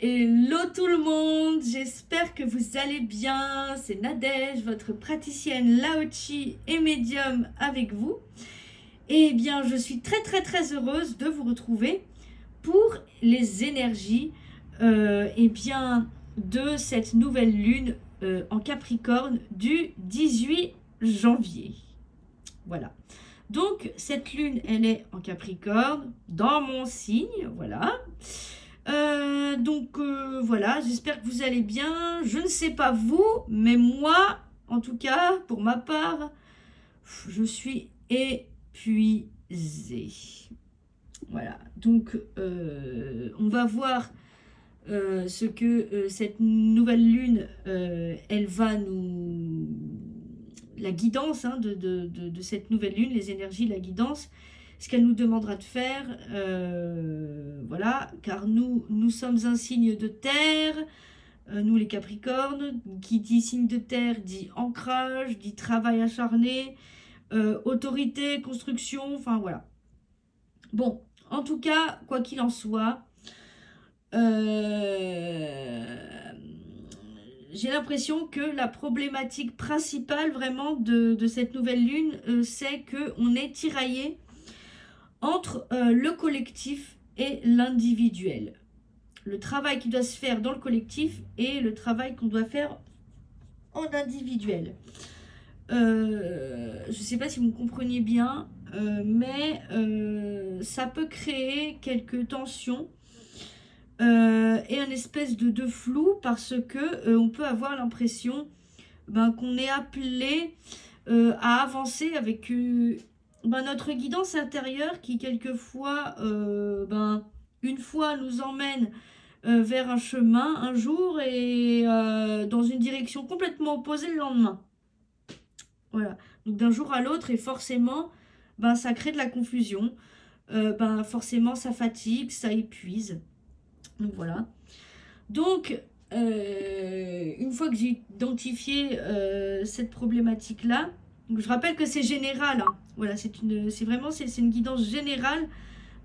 Hello tout le monde, j'espère que vous allez bien. C'est Nadège, votre praticienne Lao-Chi et médium avec vous. Eh bien, je suis très heureuse de vous retrouver pour les énergies eh bien, de cette nouvelle lune en Capricorne du 18 janvier. Voilà. Donc, cette lune, elle est en Capricorne, dans mon signe, voilà. Voilà, j'espère que vous allez bien. Je ne sais pas vous, mais moi, en tout cas, pour ma part, je suis épuisée. Voilà, donc on va voir ce que cette nouvelle lune, elle va nous... La guidance de cette nouvelle lune, les énergies, la guidance, ce qu'elle nous demandera de faire, voilà, car nous sommes un signe de terre, nous les Capricornes, qui dit signe de terre dit ancrage, dit travail acharné, autorité, construction, enfin voilà. Bon, en tout cas, quoi qu'il en soit, j'ai l'impression que la problématique principale vraiment de cette nouvelle lune, c'est qu'on est tiraillé entre le collectif et l'individuel. Le travail qui doit se faire dans le collectif et le travail qu'on doit faire en individuel. Je ne sais pas si vous me compreniez bien, mais ça peut créer quelques tensions et un espèce de flou parce que on peut avoir l'impression qu'on est appelé à avancer avec notre guidance intérieure qui quelquefois, une fois nous emmène vers un chemin un jour et dans une direction complètement opposée le lendemain. Voilà, donc d'un jour à l'autre et forcément, ça crée de la confusion, forcément ça fatigue, ça épuise. Donc voilà. Donc, une fois que j'ai identifié cette problématique-là, donc je rappelle que c'est général, hein. Voilà, c'est une guidance générale.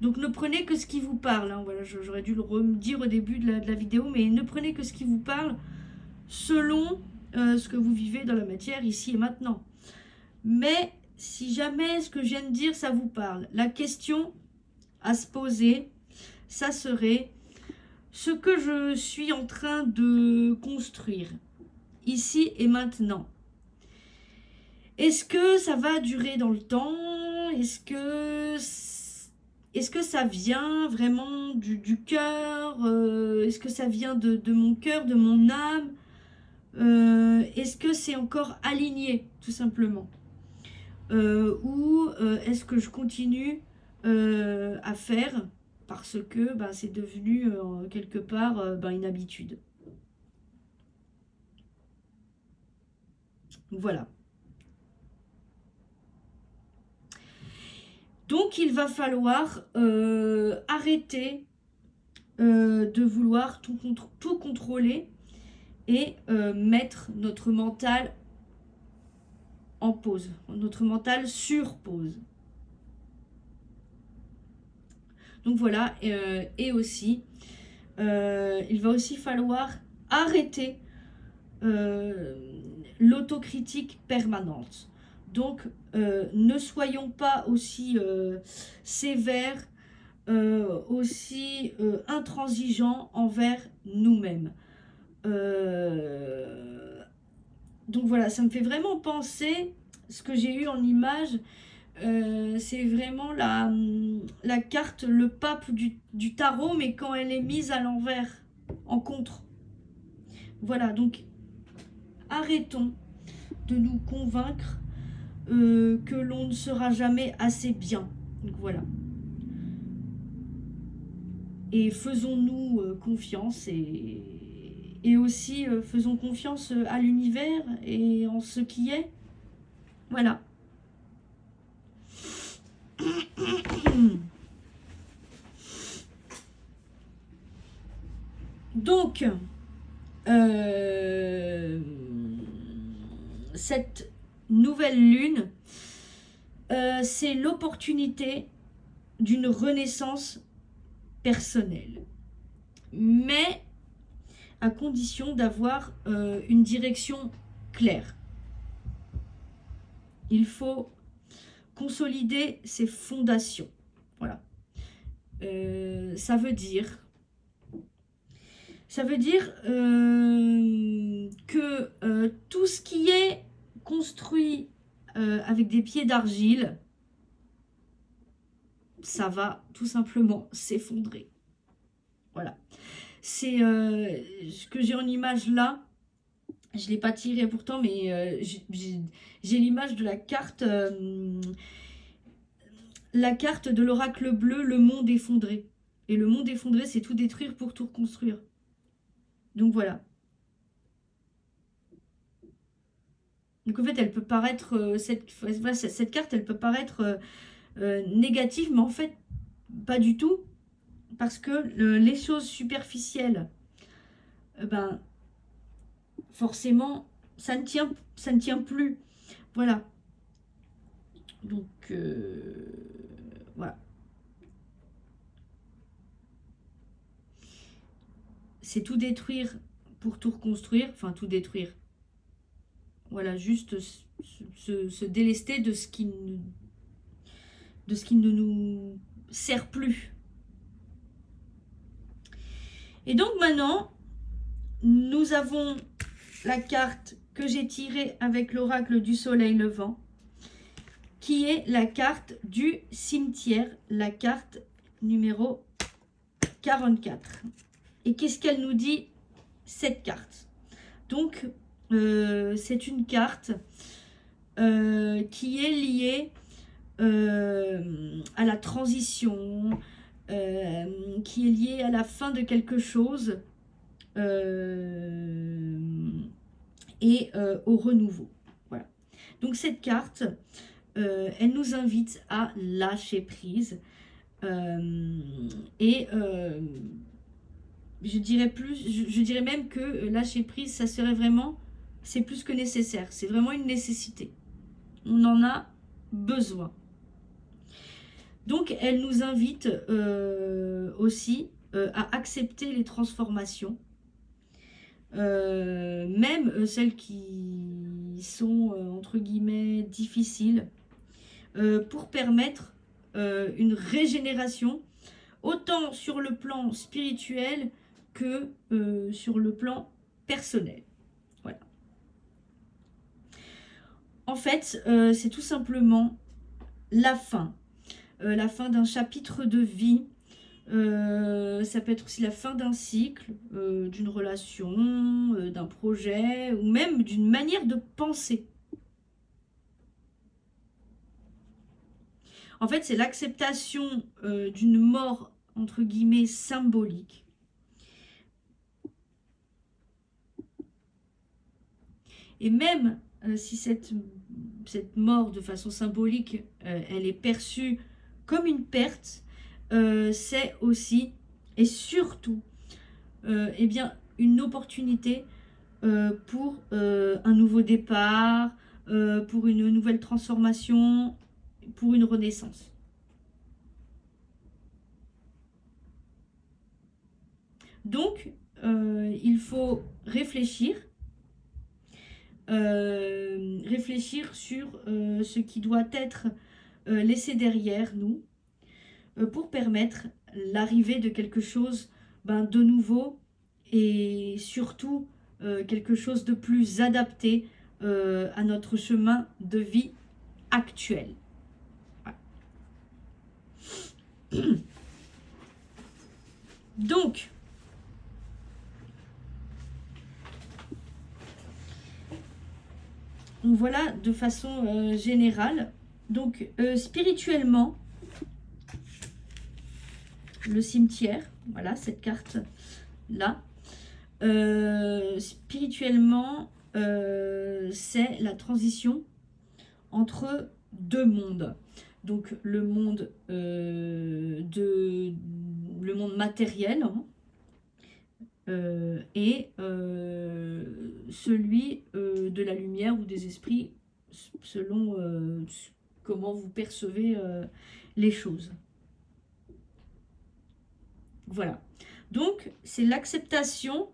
Donc ne prenez que ce qui vous parle, hein. Voilà, j'aurais dû le redire au début de la vidéo, mais ne prenez que ce qui vous parle selon ce que vous vivez dans la matière ici et maintenant. Mais si jamais ce que je viens de dire, ça vous parle, la question à se poser, ça serait ce que je suis en train de construire ici et maintenant. Est-ce que ça va durer dans le temps? Est-ce que ça vient vraiment du cœur? Est-ce que ça vient de mon cœur, de mon âme? Est-ce que c'est encore aligné, tout simplement? Ou est-ce que je continue à faire parce que c'est devenu quelque part une habitude? Voilà. Donc il va falloir arrêter de vouloir tout contrôler et mettre notre mental en pause, notre mental sur pause. Donc voilà, et aussi, il va aussi falloir arrêter l'autocritique permanente. Donc, ne soyons pas aussi sévères, aussi intransigeants envers nous-mêmes. Donc voilà, ça me fait vraiment penser, ce que j'ai eu en image, c'est vraiment la carte, le pape du tarot, mais quand elle est mise à l'envers, en contre. Voilà, donc arrêtons de nous convaincre que l'on ne sera jamais assez bien. Donc voilà. Et faisons-nous confiance et aussi faisons confiance à l'univers et en ce qui est. Voilà. Donc, cette nouvelle lune, c'est l'opportunité d'une renaissance personnelle. Mais à condition d'avoir une direction claire. Il faut consolider ses fondations. Voilà. Ça veut dire que tout ce qui est construit avec des pieds d'argile, ça va tout simplement s'effondrer. Voilà. C'est ce que j'ai en image là. Je ne l'ai pas tiré pourtant, mais j'ai l'image de la carte de l'oracle bleu, le monde effondré. Et le monde effondré, c'est tout détruire pour tout reconstruire. Donc voilà. Donc en fait, elle peut paraître, cette carte, elle peut paraître négative, mais en fait, pas du tout. Parce que les choses superficielles, ben, forcément, ça ne tient plus. Voilà. Donc, voilà. C'est tout détruire pour tout reconstruire. Enfin, tout détruire. Voilà, juste se délester de ce qui ne nous sert plus. Et donc maintenant, nous avons la carte que j'ai tirée avec l'oracle du soleil levant, qui est la carte du cimetière, la carte numéro 44. Et qu'est-ce qu'elle nous dit, cette carte? Donc, c'est une carte qui est liée à la transition, qui est liée à la fin de quelque chose et au renouveau. Voilà. Donc cette carte, elle nous invite à lâcher prise et je dirais même que lâcher prise, ça serait vraiment, c'est plus que nécessaire, c'est vraiment une nécessité. On en a besoin. Donc elle nous invite aussi à accepter les transformations, même celles qui sont entre guillemets difficiles, pour permettre une régénération, autant sur le plan spirituel que sur le plan personnel. Voilà. En fait, c'est tout simplement la fin d'un chapitre de vie. Ça peut être aussi la fin d'un cycle, d'une relation, d'un projet, ou même d'une manière de penser. En fait, c'est l'acceptation d'une mort, entre guillemets, symbolique. Et même si cette mort, de façon symbolique, elle est perçue comme une perte, c'est aussi et surtout eh bien, une opportunité pour un nouveau départ, pour une nouvelle transformation, pour une renaissance. Donc, il faut réfléchir sur ce qui doit être laissé derrière nous pour permettre l'arrivée de quelque chose de nouveau et surtout quelque chose de plus adapté à notre chemin de vie actuel. Voilà. Donc, voilà de façon générale. Donc, spirituellement, le cimetière, voilà cette carte-là, spirituellement, c'est la transition entre deux mondes. Donc, le monde matériel, et celui de la lumière ou des esprits, selon comment vous percevez les choses. Voilà. Donc, c'est l'acceptation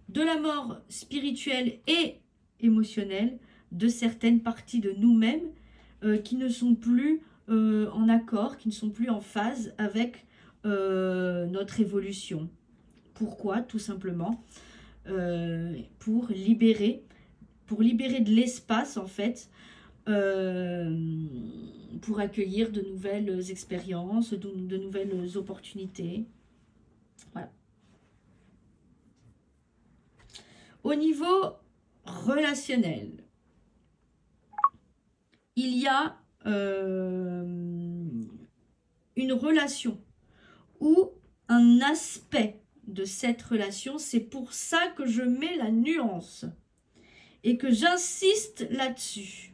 de la mort spirituelle et émotionnelle de certaines parties de nous-mêmes qui ne sont plus en accord, qui ne sont plus en phase avec notre évolution. Pourquoi? Tout simplement pour libérer de l'espace en fait, pour accueillir de nouvelles expériences, de nouvelles opportunités. Voilà. Au niveau relationnel, il y a une relation ou un aspect de cette relation. C'est pour ça que je mets la nuance et que j'insiste là-dessus.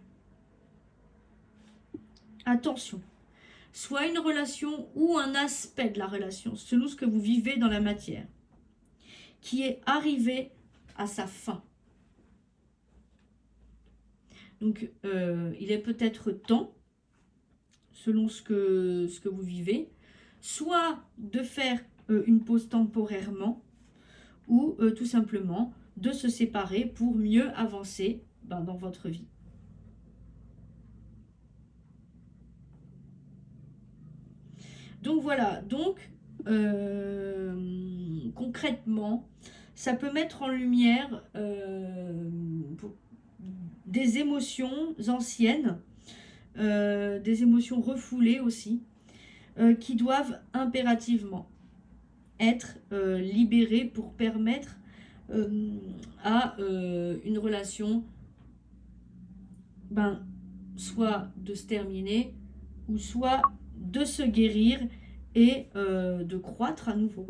Attention, soit une relation ou un aspect de la relation, selon ce que vous vivez dans la matière, qui est arrivé à sa fin. Donc, il est peut-être temps, selon ce que vous vivez, soit de faire une pause temporairement, ou tout simplement de se séparer pour mieux avancer dans votre vie. Donc voilà, donc concrètement, ça peut mettre en lumière des émotions anciennes, des émotions refoulées aussi, qui doivent impérativement être libérées pour permettre à une relation soit de se terminer ou soit de se guérir et de croître à nouveau.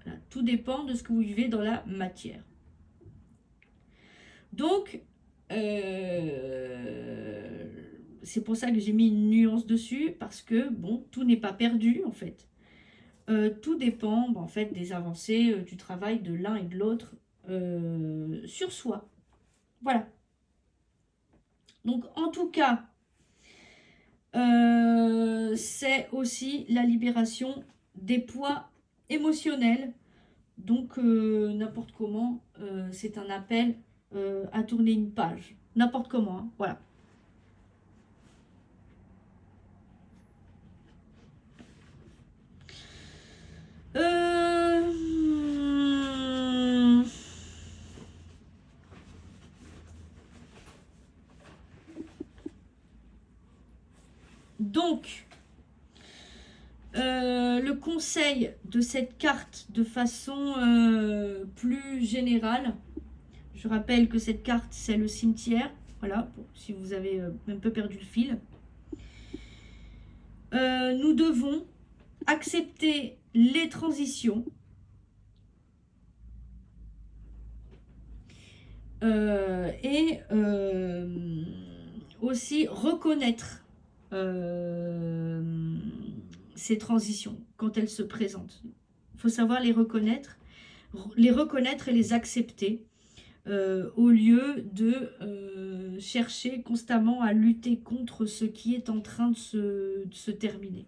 Voilà, tout dépend de ce que vous vivez dans la matière. Donc, c'est pour ça que j'ai mis une nuance dessus, parce que, bon, tout n'est pas perdu, en fait. Tout dépend, en fait, des avancées, du travail de l'un et de l'autre sur soi. Voilà. Donc, en tout cas, c'est aussi la libération des poids émotionnels. Donc, n'importe comment, c'est un appel à tourner une page. N'importe comment, hein, voilà. Donc, le conseil de cette carte de façon plus générale, je rappelle que cette carte, c'est le cimetière. Voilà, si vous avez un peu perdu le fil. Nous devons accepter les transitions. Et aussi reconnaître ces transitions quand elles se présentent. Il faut savoir les reconnaître et les accepter au lieu de chercher constamment à lutter contre ce qui est en train de se terminer.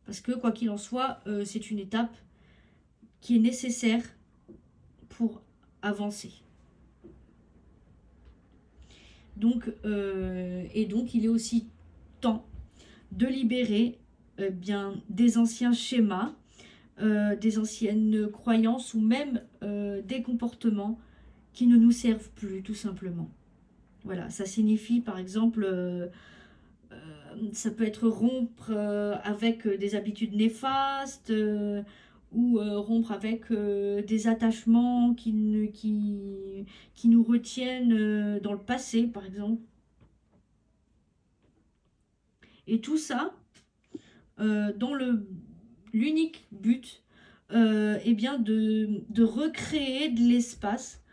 Parce que quoi qu'il en soit, c'est une étape qui est nécessaire pour avancer. Donc, il est aussi temps de libérer des anciens schémas, des anciennes croyances ou même des comportements qui ne nous servent plus, tout simplement. Voilà, ça signifie par exemple, ça peut être rompre avec des habitudes néfastes, ou rompre avec des attachements qui nous retiennent dans le passé, par exemple. Et tout ça, dans l'unique but de recréer de l'espace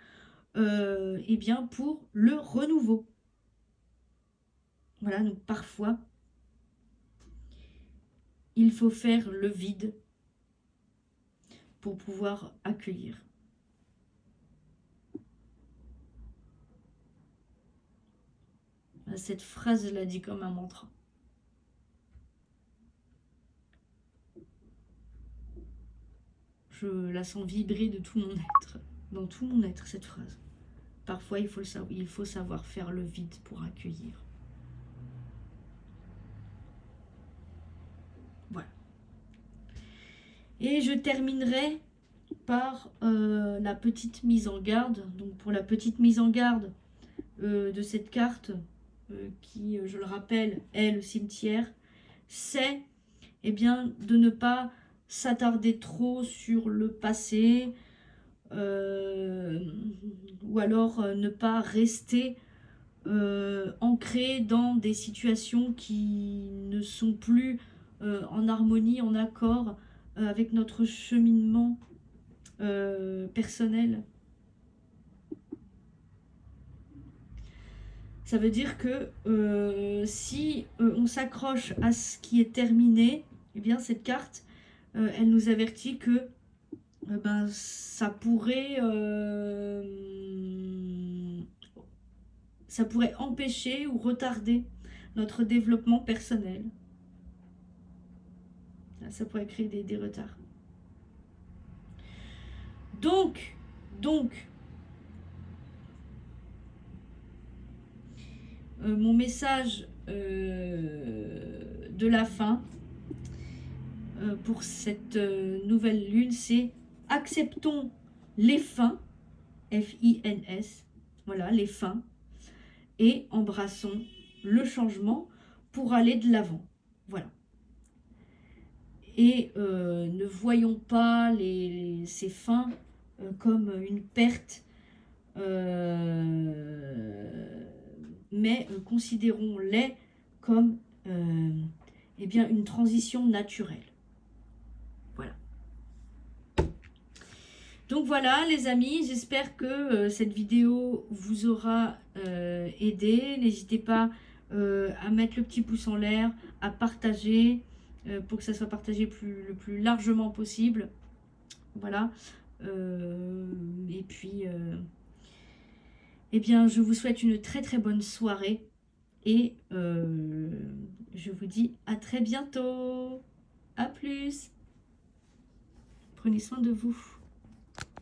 pour le renouveau. Voilà, donc parfois, il faut faire le vide pour pouvoir accueillir. Cette phrase, je la dis comme un mantra. Je la sens vibrer de tout mon être. Dans tout mon être, cette phrase. Parfois, il faut savoir faire le vide pour accueillir. Voilà. Et je terminerai par la petite mise en garde. Donc pour la petite mise en garde de cette carte, qui, je le rappelle, est le cimetière, c'est eh bien, de ne pas s'attarder trop sur le passé, ou alors ne pas rester ancré dans des situations qui ne sont plus en harmonie, en accord avec notre cheminement personnel. Ça veut dire que si on s'accroche à ce qui est terminé, eh bien cette carte, elle nous avertit que ben, ça pourrait empêcher ou retarder notre développement personnel. Ça pourrait créer des retards. Donc, mon message de la fin pour cette nouvelle lune, c'est acceptons les fins, F-I-N-S, voilà, les fins, et embrassons le changement pour aller de l'avant. Voilà. Et ne voyons pas ces fins comme une perte, mais considérons-les comme eh bien, une transition naturelle. Voilà. Donc voilà les amis, j'espère que cette vidéo vous aura aidé. N'hésitez pas à mettre le petit pouce en l'air, à partager pour que ça soit partagé le plus largement possible. Voilà. Et puis, eh bien, je vous souhaite une très très bonne soirée et je vous dis à très bientôt. À plus. Prenez soin de vous.